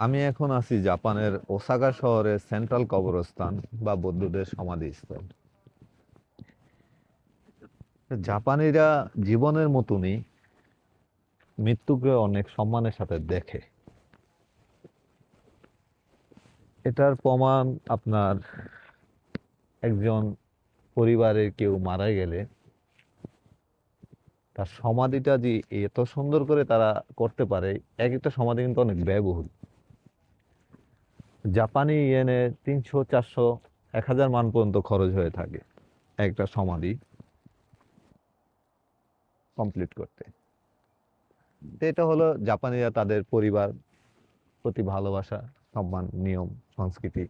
আমি এখন আছি জাপানের ওসাকা শহরের সেন্ট্রাল কবরস্থান বা বৌদ্ধদের সমাধিস্থল। জাপানিরা জীবনের মতনই মৃত্যুকে অনেক সম্মানের সাথে দেখে। এটার প্রমাণ আপনার একজন পরিবারের কেউ মারা গেলে তার সমাধিটা যে এত সুন্দর করে তারা করতে পারে। এক একটা সমাধি কিন্তু অনেক ব্যয়বহুল। জাপানি ইয়েনে 300, 400, 1000 মান পর্যন্ত খরচ হয়ে থাকে একটা সমাধি কমপ্লিট করতে। তো এটা হলো জাপানিরা তাদের পরিবার প্রতি ভালোবাসা, সম্মান, নিয়ম, সংস্কৃতি,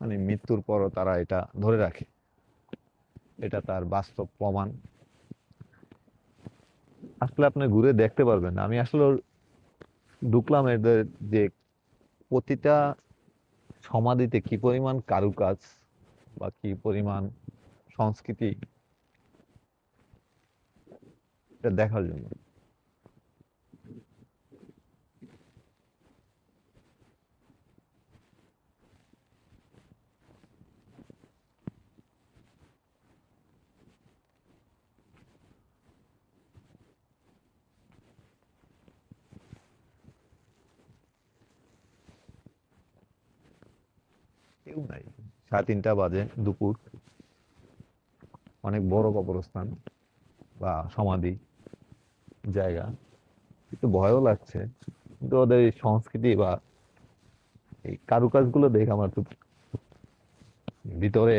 মানে মৃত্যুর পরও তারা এটা ধরে রাখে। এটা তার বাস্তব প্রমাণ। আসলে আপনি ঘুরে দেখতে পারবেন না। আমি আসলে ঢুকলাম এদের যে প্রতিটা সমাধিতে কি পরিমাণ কারুকাজ বা কি পরিমাণ সংস্কৃতি, এটা দেখার জন্য। কেউ নাই, 3:30 বাজে দুপুর। অনেক বড় কবরস্থান বা সমাধি জায়গা, একটু ভয়ও লাগছে, কিন্তু ওদের এই সংস্কৃতি বা এই কারুকাজ গুলো দেখে আমার খুব ভিতরে